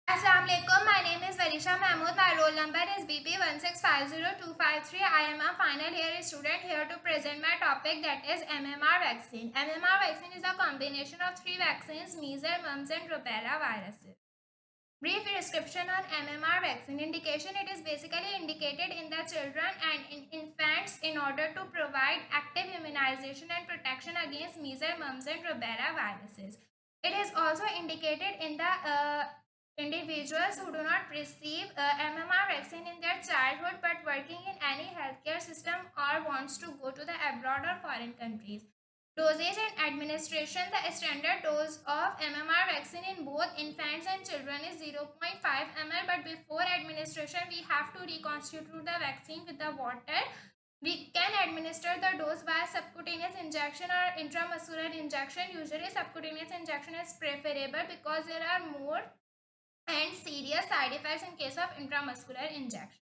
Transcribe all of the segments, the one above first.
Assalamualaikum. My name is Varisha Mahmood. My roll number is BP1650253. I am a final year student here to present my topic, that is MMR vaccine. MMR vaccine is a combination of three vaccines: measles, mumps, and rubella viruses. Brief description on MMR vaccine. Indication: it is basically indicated in the children and in infants in order to provide active immunization and protection against measles, mumps, and rubella viruses. It is also indicated in the individuals who do not receive MMR vaccine in their childhood but working in any healthcare system or wants to go to the abroad or foreign countries. Dosage and administration: the standard dose of MMR vaccine in both infants and children is 0.5 ml, but before administration we have to reconstitute the vaccine with the water. We can administer the dose via subcutaneous injection or intramuscular injection. Usually subcutaneous injection is preferable because there are more and serious side effects in case of intramuscular injection.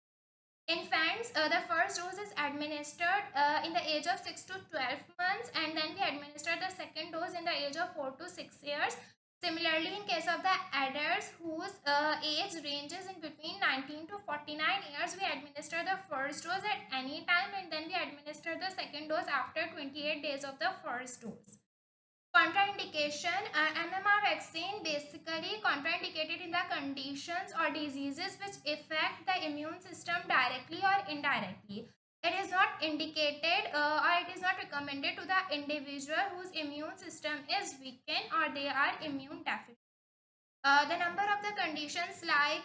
Infants, the first dose is administered in the age of 6 to 12 months, and then we administer the second dose in the age of 4 to 6 years. Similarly, in case of the adults whose age ranges in between 19 to 49 years, we administer the first dose at any time, and then we administer the second dose after 28 days of the first dose. Contraindication: MMR vaccine basically contraindicated in the conditions or diseases which affect the immune system directly or indirectly. It is not indicated or it is not recommended to the individual whose immune system is weakened or they are immune deficient. The number of the conditions, like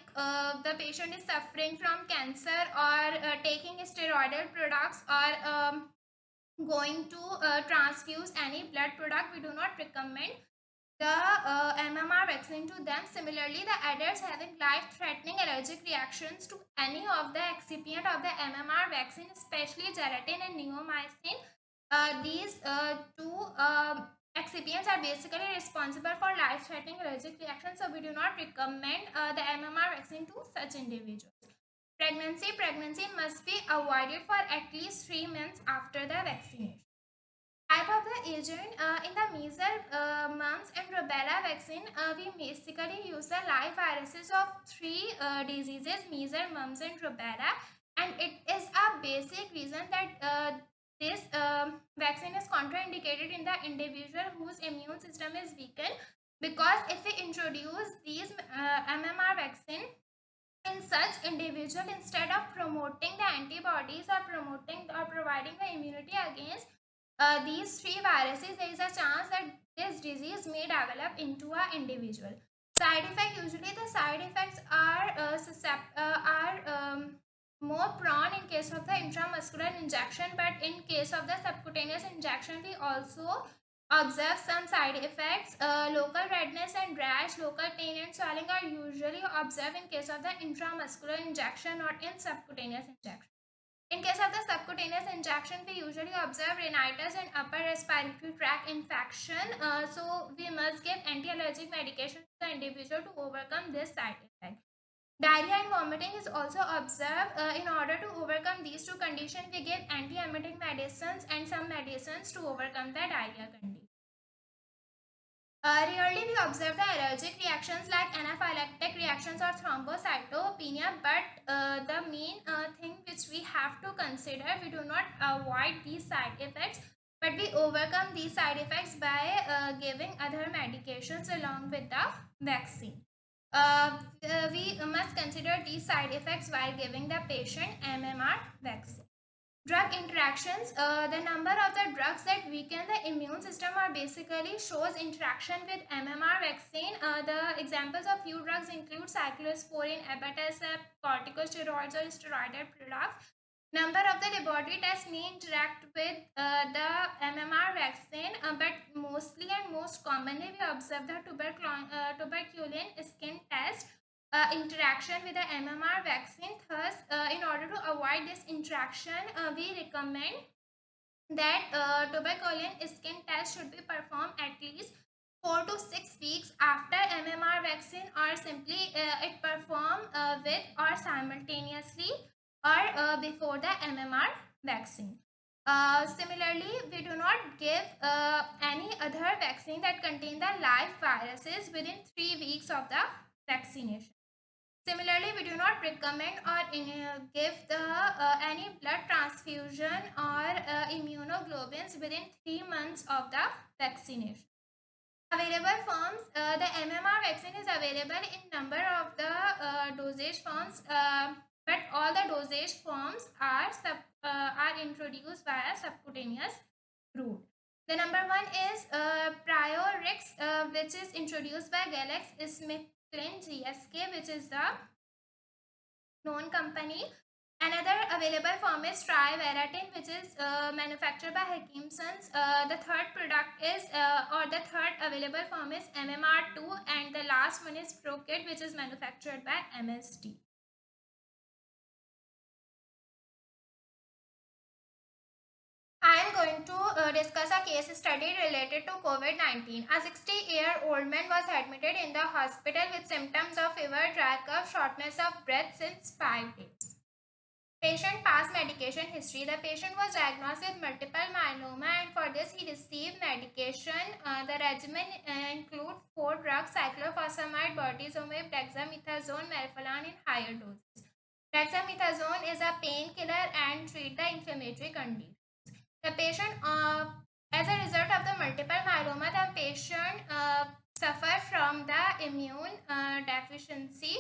the patient is suffering from cancer or taking steroidal products or going to transfuse any blood product, we do not recommend the MMR vaccine to them. Similarly, the adults having life-threatening allergic reactions to any of the excipient of the MMR vaccine, especially gelatin and neomycin, these two excipients are basically responsible for life-threatening allergic reactions, so we do not recommend the MMR vaccine to such individuals. Pregnancy must be avoided for at least 3 months after the vaccination. Type of the agent: in the measles, mumps, and rubella vaccine, we basically use the live viruses of three diseases: measles, mumps, and rubella. And it is a basic reason that this vaccine is contraindicated in the individual whose immune system is weakened, because if we introduce these MMR vaccine in such individual, instead of promoting the antibodies or promoting or providing the immunity against these three viruses, there is a chance that this disease may develop into an individual. Side effect: usually the side effects are more prone in case of the intramuscular injection, but in case of the subcutaneous injection we also observe some side effects. Local redness and rash, local pain and swelling are usually observed in case of the intramuscular injection or in subcutaneous injection. In case of the subcutaneous injection, we usually observe rhinitis and upper respiratory tract infection. So we must give anti-allergic medication to the individual to overcome this side effect. Diarrhea and vomiting is also observed. In order to overcome these two conditions, we give anti-emetic medicines and some medicines to overcome the diarrhea condition. Rarely we observe the allergic reactions like anaphylactic reactions or thrombocytopenia, but the main thing which we have to consider, we do not avoid these side effects, but we overcome these side effects by giving other medications along with the vaccine. We must consider these side effects while giving the patient MMR vaccine. Drug interactions: the number of the drugs that weaken the immune system are basically shows interaction with MMR vaccine. The examples of few drugs include cyclosporin, abatacept, corticosteroids or steroidal products. Number of the laboratory tests may interact with the MMR vaccine, but mostly and most commonly we observe the tuberculin skin test interaction with the MMR vaccine. Thus, in order to avoid this interaction, we recommend that tuberculin skin test should be performed at least 4 to 6 weeks after MMR vaccine, or simply it performed with or simultaneously or before the MMR vaccine. Similarly, we do not give any other vaccine that contain the live viruses within 3 weeks of the vaccination. Similarly, we do not recommend or give the any blood transfusion or immunoglobulins within 3 months of the vaccination. Available forms, the MMR vaccine is available in number of the dosage forms, but all the dosage forms are introduced via subcutaneous route. The number one is Priorix, which is introduced by GlaxoSmithKline GSK, which is the known company. Another available form is Trivaratin, which is manufactured by Hakimsons. The third product is, or the third available form is MMR2, and the last one is Procid, which is manufactured by MSD. I am going to discuss a case study related to COVID-19. A 60-year-old man was admitted in the hospital with symptoms of fever, dry cough, shortness of breath since 5 days. Patient past medication history. The patient was diagnosed with multiple myeloma, and for this he received medication. The regimen include 4 drugs: cyclophosphamide, bortezomib, dexamethasone, melphalan in higher doses. Dexamethasone is a painkiller and treat the inflammatory condition. The patient, as a result of the multiple myeloma, the patient suffered from the immune deficiency.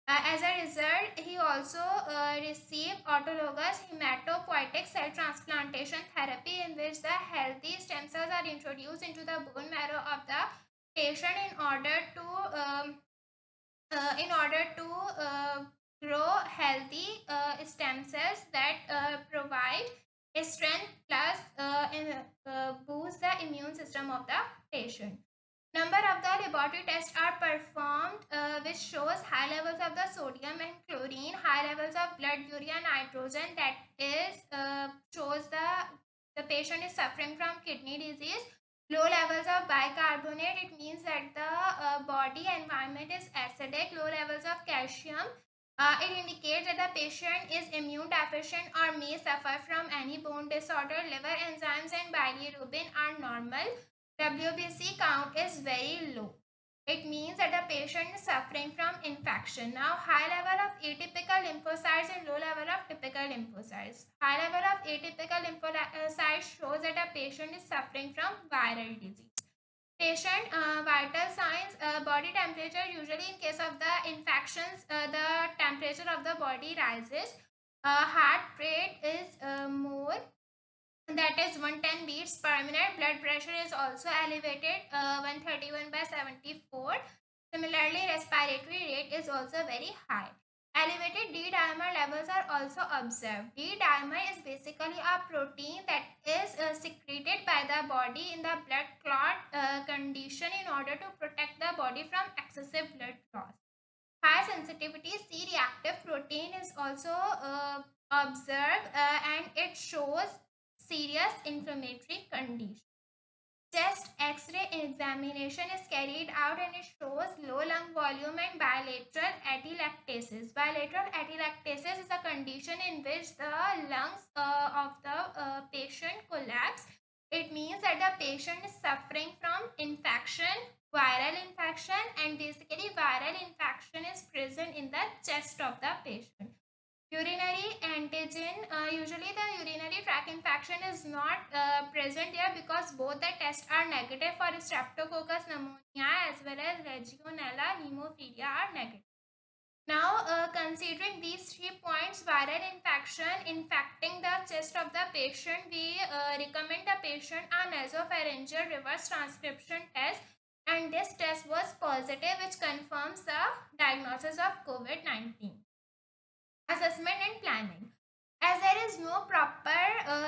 As a result, he also received autologous hematopoietic cell transplantation therapy, in which the healthy stem cells are introduced into the bone marrow of the patient in order to grow healthy stem cells that provide strength plus boost the immune system of the patient. Number of the laboratory tests are performed, which shows high levels of the sodium and chlorine, high levels of blood urea nitrogen, that is shows the patient is suffering from kidney disease. Low levels of bicarbonate, it means that the body environment is acidic. Low levels of calcium, it indicates that the patient is immune deficient or may suffer from any bone disorder. Liver enzymes and bilirubin are normal. WBC count is very low. It means that the patient is suffering from infection. Now, high level of atypical lymphocytes and low level of typical lymphocytes. High level of atypical lymphocytes shows that a patient is suffering from viral disease. Patient vital signs, body temperature. Usually in case of the infections, the temperature of the body rises. Heart rate is more, that is 110 beats per minute. Blood pressure is also elevated, 131/74. Similarly, respiratory rate is also very high. Elevated D-dimer levels are also observed. D-dimer is basically a protein that is secreted by the body in the blood clot condition in order to protect the body from excessive blood loss. High sensitivity C-reactive protein is also observed, and it shows serious inflammatory condition. Chest X-ray examination is carried out, and it shows low lung volume and bilateral atelectasis. Bilateral atelectasis is a condition in which the lungs of the patient collapse. It means that the patient is suffering from infection, viral infection, and basically viral infection is present in the chest of the patient. Urinary antigen, usually the urinary tract infection is not present there, because both the tests are negative for streptococcus pneumonia as well as legionella pneumophila are negative. Now, considering these 3 points, viral infection infecting the chest of the patient, we recommend the patient a nasopharyngeal reverse transcription test, and this test was positive, which confirms the diagnosis of COVID-19. Assessment and planning. As there is no proper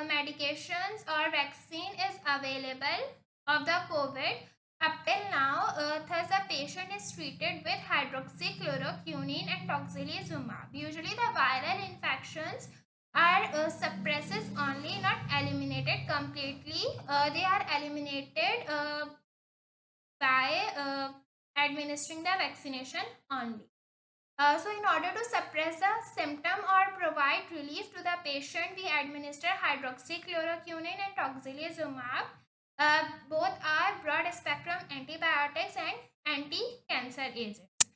medications or vaccine is available of the COVID up till now, thus the patient is treated with hydroxychloroquine and tocilizumab. Usually the viral infections are suppressed only, not eliminated completely. They are eliminated by administering the vaccination only. So in order to suppress the symptom or provide relief to the patient, we administer hydroxychloroquine and tocilizumab. Both are broad spectrum antibiotics and anti-cancer agents.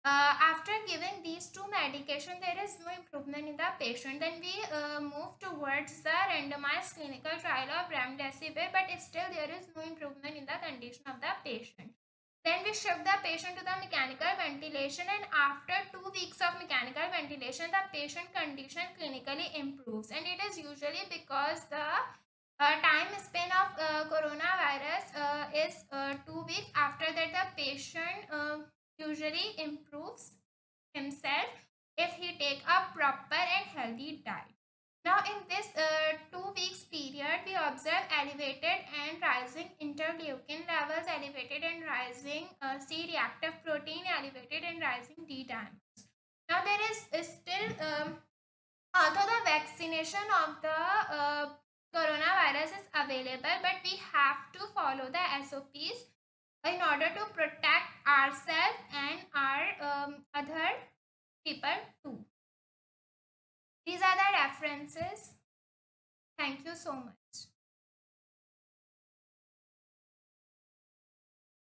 After giving these two medication, there is no improvement in the patient. Then we move towards the randomized clinical trial of remdesivir, but still there is no improvement in the condition of the patient. Then we shift the patient to the mechanical ventilation, and after 2 weeks of mechanical ventilation, the patient condition clinically improves. And it is usually because the time span of coronavirus is 2 weeks. After that, the patient usually improves himself if he take a proper and healthy diet. Now in this 2 weeks period, we observe elevated and rising interleukin levels, elevated and rising C-reactive protein, elevated and rising D diamonds. Now there is still although the vaccination of the coronavirus is available, but we have to follow the SOPs in order to protect ourselves and our other people too. These are the references. Thank you so much.